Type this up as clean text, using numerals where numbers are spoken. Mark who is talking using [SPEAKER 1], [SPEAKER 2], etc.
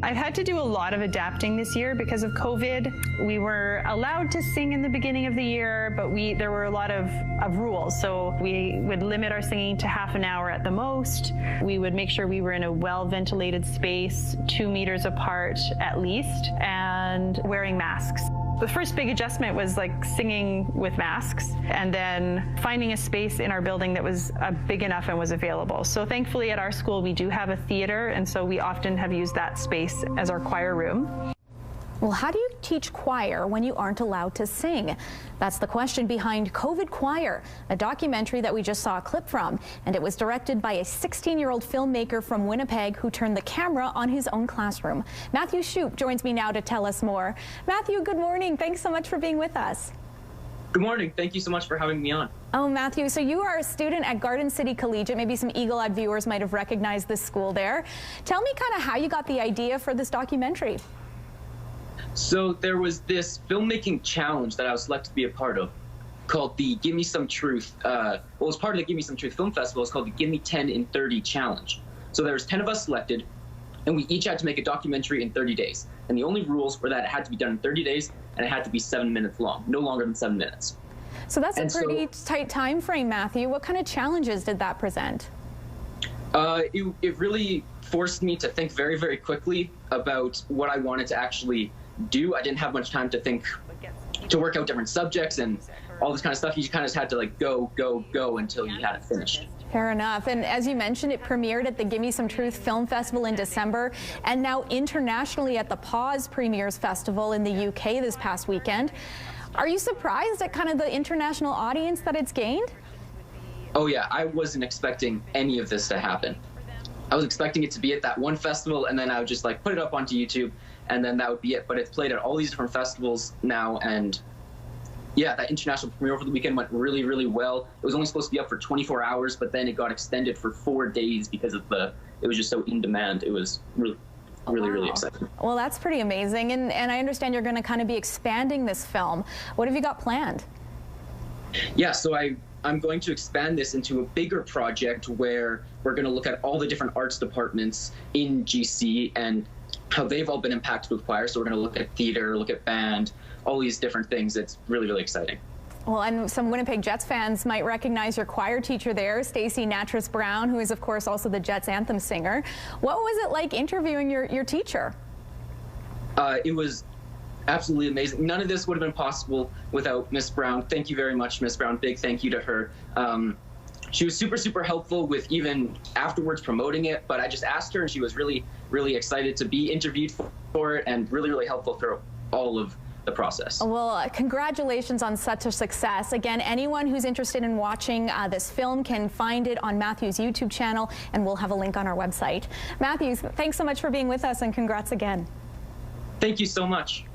[SPEAKER 1] I've had to do a lot of adapting this year because of COVID. We were allowed to sing in the beginning of the year, but there were a lot of rules. So we would limit our singing to half an hour at the most. We would make sure we were in a well-ventilated space, 2 meters apart at least, and wearing masks. The first big adjustment was like singing with masks and then finding a space in our building that was big enough and was available. So thankfully at our school we do have a theater, and so we often have used that space as our choir room.
[SPEAKER 2] Well, how do you teach choir when you aren't allowed to sing? That's the question behind COVID Choir, a documentary that we just saw a clip from. And it was directed by a 16-year-old filmmaker from Winnipeg who turned the camera on his own classroom. Matthew Shoup joins me now to tell us more. Matthew, good morning. Thanks so much for being with us.
[SPEAKER 3] Good morning. Thank you so much for having me on.
[SPEAKER 2] Oh, Matthew, so you are a student at Garden City Colligate. Maybe some eagle-eyed viewers might have recognized this school there. Tell me kind of how you got the idea for this documentary.
[SPEAKER 3] So there was this filmmaking challenge that I was selected to be a part of called the Gimme Some Truth. Well, it was part of the Gimme Some Truth Film Festival. It's called the Gimme 10 in 30 Challenge. So there was 10 of us selected, and we each had to make a documentary in 30 days. And the only rules were that it had to be done in 30 days, and it had to be 7 minutes long, no longer than 7 minutes.
[SPEAKER 2] So that's a pretty tight time frame, Matthew. What kind of challenges did that present?
[SPEAKER 3] It really forced me to think very, very quickly about what I wanted to actually do. I didn't have much time to think, to work out different subjects and all this kind of stuff. You kind of just had to like go until you had it finished.
[SPEAKER 2] Fair enough. And as you mentioned, it premiered at the Gimme Some Truth Film Festival in December, and now internationally at the Paus Premieres Festival in the UK this past weekend. Are you surprised at kind of the international audience that it's gained?
[SPEAKER 3] Oh yeah, I wasn't expecting any of this to happen. I was expecting it to be at that one festival, and then I would just like put it up onto YouTube, and then that would be it. But it's played at all these different festivals now, and yeah, that international premiere over the weekend went really, really well. It was only supposed to be up for 24 hours, but then it got extended for 4 days because of it was just so in demand. It was really exciting.
[SPEAKER 2] Well, that's pretty amazing. And I understand you're going to kind of be expanding this film. What have you got planned?
[SPEAKER 3] Yeah, so I'm going to expand this into a bigger project where we're going to look at all the different arts departments in GC and how they've all been impacted with choir. So we're going to look at theater, look at band, all these different things. It's really, really exciting.
[SPEAKER 2] Well, and some Winnipeg Jets fans might recognize your choir teacher there, Stacey Nattrass Brown, who is, of course, also the Jets anthem singer. What was it like interviewing your teacher?
[SPEAKER 3] It was absolutely amazing. None of this would have been possible without Miss Brown. Thank you very much, Miss Brown. Big thank you to her. She was super, super helpful with even afterwards promoting it, but I just asked her, and she was really, really excited to be interviewed for it and really, really helpful through all of the process.
[SPEAKER 2] Well, congratulations on such a success. Again, anyone who's interested in watching this film can find it on Matthew's YouTube channel, and we'll have a link on our website. Matthew, thanks so much for being with us, and congrats again.
[SPEAKER 3] Thank you so much.